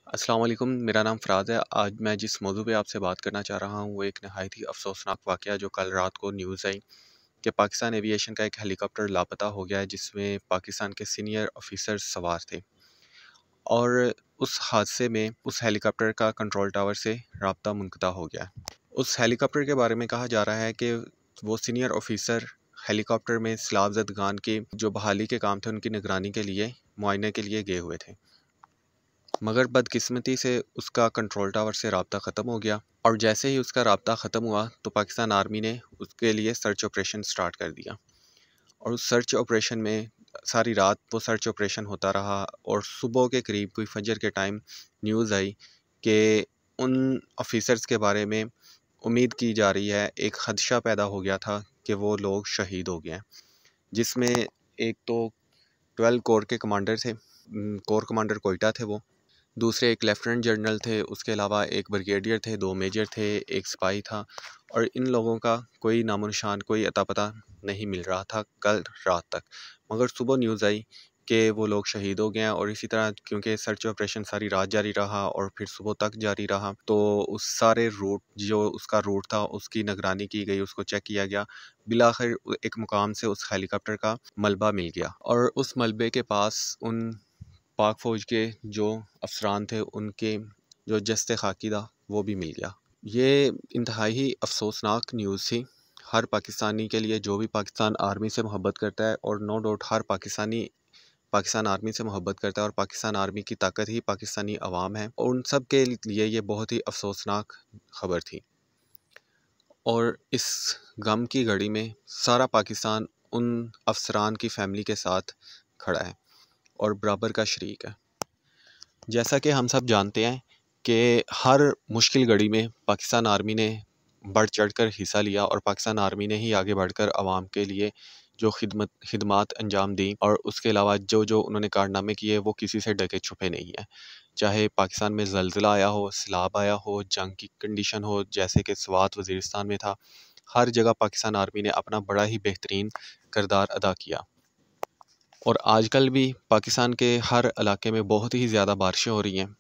अस्सलाम वालेकुम, मेरा नाम फ़राज़ है। आज मैं जिस मौजू पे आपसे बात करना चाह रहा हूँ वो एक नहायत ही अफ़सोसनाक वाक़या जो कल रात को न्यूज़ आई कि पाकिस्तान एविएशन का एक हेलीकॉप्टर लापता हो गया है जिसमें पाकिस्तान के सीनियर ऑफ़िसर्स सवार थे। और उस हादसे में उस हेलीकॉप्टर का कंट्रोल टावर से राब्ता मुनक़ता हो गया। उस हेलीकॉप्टर के बारे में कहा जा रहा है कि वो सीनियर ऑफ़िसर हेलीकॉप्टर में सैलाब ज़दगान की जो बहाली के काम थे उनकी निगरानी के लिए मुआयने के लिए गए हुए थे, मगर बदकिस्मती से उसका कंट्रोल टावर से राब्ता ख़त्म हो गया। और जैसे ही उसका राब्ता ख़त्म हुआ तो पाकिस्तान आर्मी ने उसके लिए सर्च ऑपरेशन स्टार्ट कर दिया। और उस सर्च ऑपरेशन में सारी रात वो सर्च ऑपरेशन होता रहा और सुबह के करीब कोई फजर के टाइम न्यूज़ आई कि उन ऑफिसर्स के बारे में उम्मीद की जा रही है, एक खदशा पैदा हो गया था कि वो लोग शहीद हो गए हैं। जिसमें एक तो 12 कोर के कमांडर थे, कोर कमांडर कोयटा थे वो, दूसरे एक लेफ्टिनेंट जनरल थे, उसके अलावा एक ब्रिगेडियर थे, 2 मेजर थे, एक सिपाही था। और इन लोगों का कोई नामो-निशान, कोई अता-पता नहीं मिल रहा था कल रात तक। मगर सुबह न्यूज़ आई कि वो लोग शहीद हो गए हैं। और इसी तरह क्योंकि सर्च ऑपरेशन सारी रात जारी रहा और फिर सुबह तक जारी रहा, तो उस सारे रूट जो उसका रूट था उसकी निगरानी की गई, उसको चेक किया गया। बिलाखिर एक मुकाम से उस हेलीकॉप्टर का मलबा मिल गया और उस मलबे के पास उन पाक फ़ौज के जो अफ़सरान थे उनके जो जस्ते खाकी था वो भी मिल गया। ये इंतहाई अफ़सोसनाक न्यूज़ थी हर पाकिस्तानी के लिए जो भी पाकिस्तान आर्मी से मोहब्बत करता है। और नो डाउट हर पाकिस्तानी पाकिस्तान आर्मी से मोहब्बत करता है और पाकिस्तान आर्मी की ताकत ही पाकिस्तानी अवाम है। और उन सब के लिए ये बहुत ही अफ़सोसनाक ख़बर थी। और इस गम की घड़ी में सारा पाकिस्तान उन अफ़सरान की फ़ैमिली के साथ खड़ा है और बराबर का शरीक है। जैसा कि हम सब जानते हैं कि हर मुश्किल घड़ी में पाकिस्तान आर्मी ने बढ़ चढ़कर हिस्सा लिया और पाकिस्तान आर्मी ने ही आगे बढ़कर आवाम के लिए जो खिदमात अंजाम दी। और उसके अलावा जो जो उन्होंने कारनामे किए वो किसी से ढके छुपे नहीं हैं। चाहे पाकिस्तान में ज़लज़ला आया हो, सैलाब आया हो, जंग की कंडीशन हो जैसे कि स्वात वज़ीरिस्तान में था, हर जगह पाकिस्तान आर्मी ने अपना बड़ा ही बेहतरीन किरदार अदा किया। और आजकल भी पाकिस्तान के हर इलाके में बहुत ही ज़्यादा बारिशें हो रही हैं,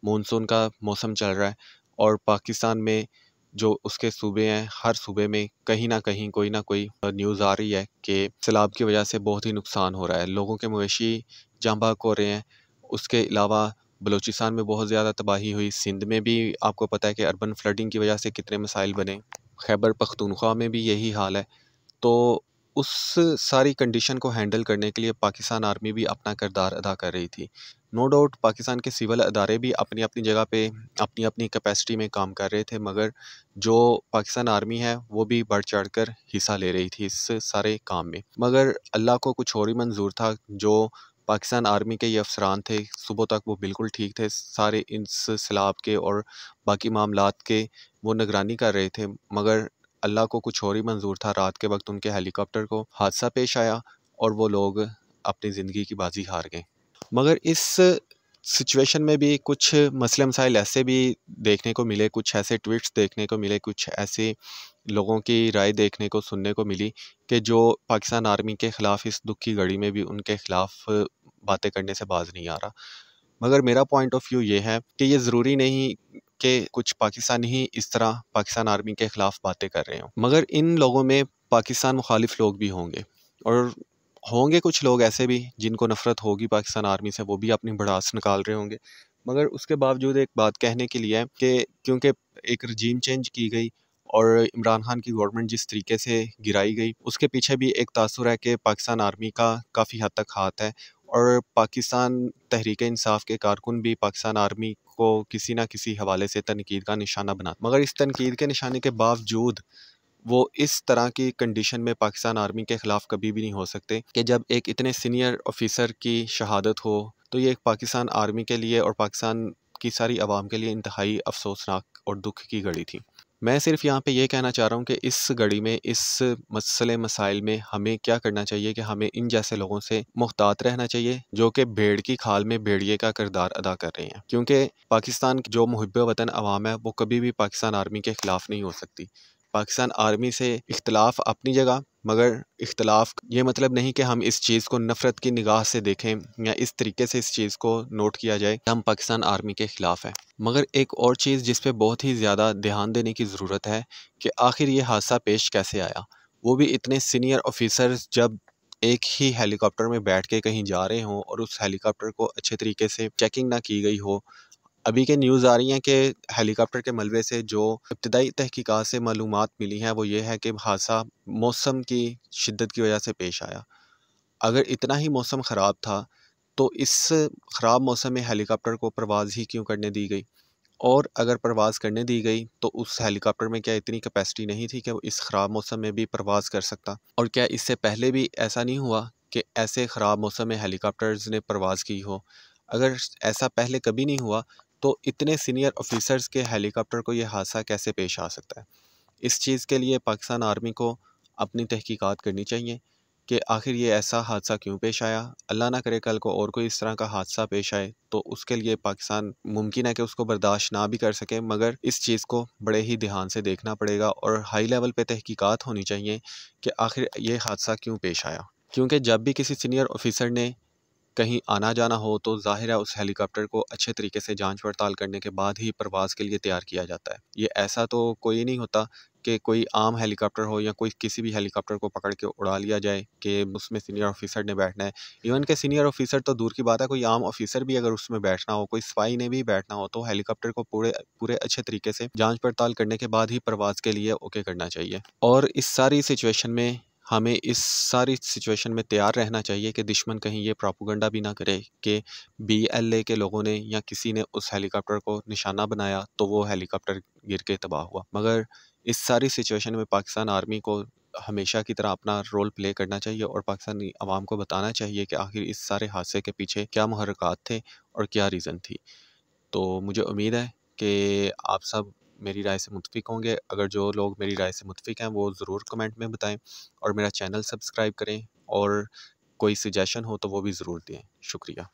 मानसून का मौसम चल रहा है। और पाकिस्तान में जो उसके सूबे हैं, हर सूबे में कहीं ना कहीं कोई ना कोई न्यूज़ आ रही है कि सैलाब की वजह से बहुत ही नुकसान हो रहा है, लोगों के मवेशी जाँ बहक हो रहे हैं। उसके अलावा बलूचिस्तान में बहुत ज़्यादा तबाही हुई, सिंध में भी आपको पता है कि अर्बन फ्लडिंग की वजह से कितने मसाइल बने, खैबर पख्तूनख्वा में भी यही हाल है। तो उस सारी कंडीशन को हैंडल करने के लिए पाकिस्तान आर्मी भी अपना किरदार अदा कर रही थी। नो डाउट पाकिस्तान के सिविल अदारे भी अपनी अपनी जगह पे अपनी अपनी कैपेसिटी में काम कर रहे थे, मगर जो पाकिस्तान आर्मी है वो भी बढ़ चढ़ कर हिस्सा ले रही थी इस सारे काम में। मगर अल्लाह को कुछ और ही मंजूर था। जो पाकिस्तान आर्मी के ये अफसरान थे सुबह तक वो बिल्कुल ठीक थे, सारे इस सैलाब के और बाकी मामलात के वो निगरानी कर रहे थे। मगर अल्लाह को कुछ और ही मंजूर था, रात के वक्त उनके हेलीकॉप्टर को हादसा पेश आया और वो लोग अपनी ज़िंदगी की बाजी हार गए। मगर इस सिचुएशन में भी कुछ मसले मसाइल ऐसे भी देखने को मिले, कुछ ऐसे ट्वीट्स देखने को मिले, कुछ ऐसे लोगों की राय देखने को सुनने को मिली कि जो पाकिस्तान आर्मी के ख़िलाफ़ इस दुख की घड़ी में भी उनके ख़िलाफ़ बातें करने से बाज नहीं आ रहा। मगर मेरा पॉइंट ऑफ व्यू ये है कि ये ज़रूरी नहीं कि कुछ पाकिस्तानी ही इस तरह पाकिस्तान आर्मी के ख़िलाफ़ बातें कर रहे हों, मगर इन लोगों में पाकिस्तान मुखालिफ लोग भी होंगे। और होंगे कुछ लोग ऐसे भी जिनको नफ़रत होगी पाकिस्तान आर्मी से, वो भी अपनी भड़ास निकाल रहे होंगे। मगर उसके बावजूद एक बात कहने के लिए है कि क्योंकि एक रजीम चेंज की गई और इमरान खान की गवर्नमेंट जिस तरीके से गिराई गई, उसके पीछे भी एक तासुर है कि पाकिस्तान आर्मी का काफ़ी हद तक हाथ है। और पाकिस्तान तहरीक इंसाफ के कारकुन भी पाकिस्तान आर्मी को किसी न किसी हवाले से तनकीद का निशाना बना, मगर इस तनकीद के निशाने के बावजूद वो इस तरह की कंडीशन में पाकिस्तान आर्मी के ख़िलाफ़ कभी भी नहीं हो सकते कि जब एक इतने सीनियर ऑफिसर की शहादत हो। तो ये एक पाकिस्तान आर्मी के लिए और पाकिस्तान की सारी आवाम के लिए इंतहाई अफसोसनाक और दुख की घड़ी थी। मैं सिर्फ यहाँ पे ये कहना चाह रहा हूँ कि इस घड़ी में, इस मसले मसाइल में हमें क्या करना चाहिए कि हमें इन जैसे लोगों से मुहतात रहना चाहिए जो कि भेड़ की खाल में भेड़िए का किरदार अदा कर रहे हैं। क्योंकि पाकिस्तान की जो मुहिब वतन अवाम है वो कभी भी पाकिस्तान आर्मी के ख़िलाफ़ नहीं हो सकती। पाकिस्तान आर्मी से इख्तलाफ अपनी जगह, मगर इख्तलाफ ये मतलब नहीं कि हम इस चीज़ को नफ़रत की निगाह से देखें या इस तरीके से इस चीज़ को नोट किया जाए कि हम पाकिस्तान आर्मी के ख़िलाफ़ हैं। मगर एक और चीज़ जिस पे बहुत ही ज़्यादा ध्यान देने की ज़रूरत है कि आखिर ये हादसा पेश कैसे आया, वो भी इतने सीनियर ऑफिसर्स जब एक ही हेलीकॉप्टर में बैठ के कहीं जा रहे हों और उस हेलीकॉप्टर को अच्छे तरीके से चेकिंग ना की गई हो। अभी के न्यूज़ आ रही हैं कि हेलीकॉप्टर के मलबे से जो इब्तदाई तहकीकात से मालूमात मिली हैं वो ये है कि हादसा मौसम की शिद्दत की वजह से पेश आया। अगर इतना ही मौसम ख़राब था तो इस ख़राब मौसम में हेलीकॉप्टर को परवाज़ ही क्यों करने दी गई? और अगर परवाज़ करने दी गई तो उस हेलीकॉप्टर में क्या इतनी कैपेसिटी नहीं थी कि वो इस ख़राब मौसम में भी परवाज़ कर सकता? और क्या इससे पहले भी ऐसा नहीं हुआ कि ऐसे ख़राब मौसम में हेलीकॉप्टर्स ने परवाज़ की हो? अगर ऐसा पहले कभी नहीं हुआ तो इतने सीनियर ऑफिसर्स के हेलीकॉप्टर को ये हादसा कैसे पेश आ सकता है? इस चीज़ के लिए पाकिस्तान आर्मी को अपनी तहकीकात करनी चाहिए कि आखिर ये ऐसा हादसा क्यों पेश आया। अल्लाह ना करे कल को और कोई इस तरह का हादसा पेश आए तो उसके लिए पाकिस्तान मुमकिन है कि उसको बर्दाश्त ना भी कर सके, मगर इस चीज़ को बड़े ही ध्यान से देखना पड़ेगा और हाई लेवल पे तहकीकात होनी चाहिए कि आखिर ये हादसा क्यों पेश आया। क्योंकि जब भी किसी सीनियर ऑफिसर ने कहीं आना जाना हो तो ज़ाहिर है उस हेलीकॉप्टर को अच्छे तरीके से जांच पड़ताल करने के बाद ही परवाज़ के लिए तैयार किया जाता है। ये ऐसा तो कोई नहीं होता कि कोई आम हेलीकॉप्टर हो या कोई किसी भी हेलीकॉप्टर को पकड़ के उड़ा लिया जाए कि उसमें सीनियर ऑफिसर ने बैठना है। इवन के सीनियर ऑफिसर तो दूर की बात है, कोई आम ऑफिसर भी अगर उसमें बैठना हो, कोई सिपाही ने भी बैठना हो तो हेलीकॉप्टर को पूरे पूरे अच्छे तरीके से जांच पड़ताल करने के बाद ही परवाज़ के लिए ओके करना चाहिए। और इस सारी सिचुएशन में हमें इस सारी सिचुएशन में तैयार रहना चाहिए कि दुश्मन कहीं ये प्रोपेगेंडा भी ना करे कि बीएलए के लोगों ने या किसी ने उस हेलीकॉप्टर को निशाना बनाया तो वो हेलीकॉप्टर गिर के तबाह हुआ। मगर इस सारी सिचुएशन में पाकिस्तान आर्मी को हमेशा की तरह अपना रोल प्ले करना चाहिए और पाकिस्तानी अवाम को बताना चाहिए कि आखिर इस सारे हादसे के पीछे क्या मुहर्रिकात थे और क्या रीज़न थी। तो मुझे उम्मीद है कि आप सब मेरी राय से मुत्फ़िक होंगे। अगर जो लोग मेरी राय से मुत्फ़िक हैं वो ज़रूर कमेंट में बताएं और मेरा चैनल सब्सक्राइब करें और कोई सजेशन हो तो वो भी ज़रूर दें। शुक्रिया।